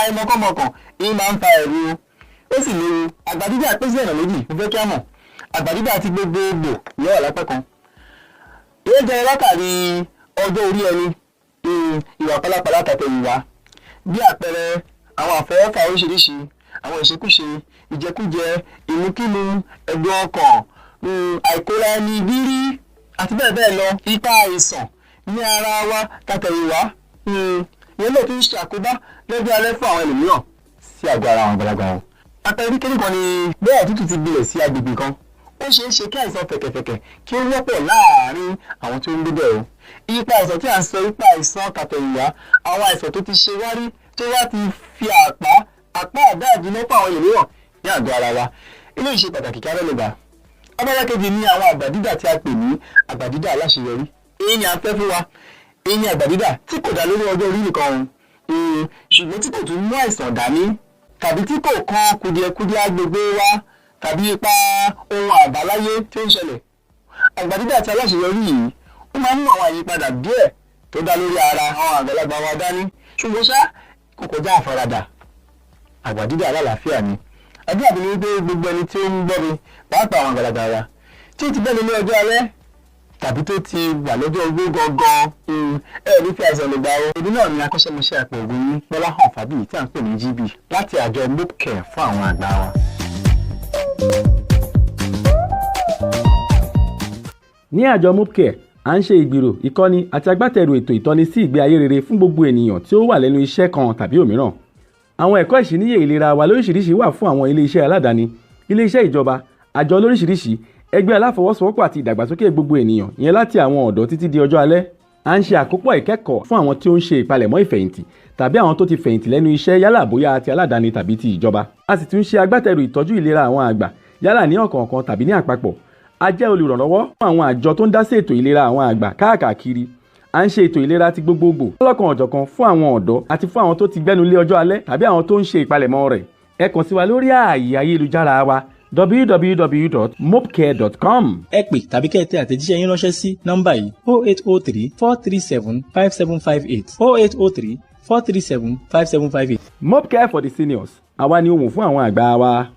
àìmọ̀kànmọ̀kàn èyí máa ń fa ẹ̀rù ó sì léwu. àgbà dídà pín sí ọ̀nà méjì mo fẹ́ kí á mọ̀. àgbà dídà ti gbogbogbò yóò wà lápẹ́ kan. èyí jẹ́ látàrí ọjọ́ orí ẹni, ìwà pálapàla tàtẹ̀yìnwá, bí àpẹẹrẹ àwọn àfọwọ́fà oríṣiríṣi, àwọn ìṣekúṣe, ìjẹkújẹ, ìmúkímu, ẹ̀dùn ọkàn, àìkóra ẹni bírí àti bẹ́ẹ̀ bẹ́ẹ̀ lọ. ipa àìsàn ní ara wa tàtẹ̀yìnwá ìyẹn lè tún ṣàkóbá lọ́jọ́ alẹ́ fún àwọn ẹlòmíràn sí àgọ́ ara àwọn àgbàlagbà wọn. àpẹẹrẹ kékeré kan ni bẹ́ẹ̀ òtútù ti gbilẹ̀ sí agbègbè kan, ó ṣeé ṣe kí àìsàn fẹ̀kẹ̀fẹ̀kẹ̀ kí ó wọ́pọ̀ láàárín àwọn tí ó ń gbé bẹ̀ o. ipa àìsàn tí à ń sọ ipa àìsàn tàtẹ̀yìnwá, àwọn àìsàn tó ti ṣe wárí tó wá ti fi àpá àdá ìdíná fún àwọn ẹlòmíràn ní àgọ́ ara wa. ilé ìṣe pàtàkì kí á rẹ́ lè gbà. abala kejì ni àwọn àgbà dídà tí a pè ní àgbà dídà aláṣeyọrí. èyí ni a fẹ́ fún wa. èyí ni àgbà dídà tí kò dá lórí ọjọ́ orí nìkan ṣùgbọ́n tí kò tún mú àìsàn dání, tàbí tí kò kan kùdìẹ̀kudiẹ agbègbè wa tàbí ipa ohun àbáláyé tí ó ń ṣẹlẹ̀. àgbà dídà tí aláṣeyọrí yìí ó máa ń mú àwọn àyípadà díẹ̀ tó dá lórí ara àwọn àgbàlagbà wa dání, ṣùgbọ́n ṣá kò kọjá àfaradà. àgbà dídà alálàáfíà ni. àdúrà mi ni wípé gbogbo ẹni tí ó ń gbọ́ mi pàápàá àwọn àgbàlagbà wa tí ó ti bẹ́ẹ̀ ní ọjọ́ alẹ́ tàbí tó ti wà lọ́jọ́ ogbó gangan ní fi àìsàn lè gbà ó. ìdí náà ni akọ́ṣẹ́mọṣẹ́ àpò ògùn yín Gbọ́láhàn Fábíyì tí à ń pè ní GB láti àjọ Mopcare fún àwọn àgbà wa. ní àjọ Mopcare à ń ṣe ìgbìrò, ìkọ́ni àti agbátẹrù ètò ìtọ́ni sí ìgbé ayé rere fún gbogbo ènìyàn tí ó wà lẹ́nu iṣẹ́ kan tàbí òmíràn. àwọn ẹ̀kọ́ ìṣíníyè ìlera wa lóríṣiríṣi wà fún àwọn ilé-iṣẹ́ aládàáni, ilé-iṣẹ́ ìjọba, àjọ lóríṣiríṣi, ẹgbẹ́ aláfọwọ́sowọ́pọ̀ àti ìdàgbàsókè gbogbo ènìyàn, ìyẹn láti àwọn ọ̀dọ́ títí di ọjọ́ alẹ́. à ń ṣe àkópọ̀ ìkẹ́kọ̀ọ́ fún àwọn tí ó ń ṣe ìpalẹ̀mọ́ ìfẹ̀yìntì tàbí àwọn tó ti fẹ̀yìntì lẹ́nu iṣẹ́ yálà bóyá ti aládàáni tàbí ti ìjọba. a sì tún ṣe agbátẹrù ìtọ́jú ìlera àwọn àgbà yálà ní ọ̀kọ̀ọ̀kan tàbí ní àpapọ̀. a jẹ́ olùrànlọ́wọ́ fún àwọn àjọ tó ń dá sí ètò ìlera àwọn àgbà káàkiri. à ń ṣe ètò ìlera ti gbogbogbò lọ́lọ́kan ọ̀jọ̀kan fún àwọn ọ̀dọ́ àti fún àwọn tó ti gbẹ́nu lé ọjọ́ alẹ́ tàbí àwọn tó ń ṣe ìpalẹ̀mọ́ rẹ̀. ẹ kàn sí wa lórí ààyè ayélujára wa www.mopcare.com. ẹ pè tàbí kẹ́ ẹ tẹ àtẹ̀jíṣẹ́ yín ránṣẹ́ sí nọ́mbà yìí 0803 437 5758 0803 437 5758. Mopcare for the seniors, àwa ni ohùn fún àwọn àgbà wa.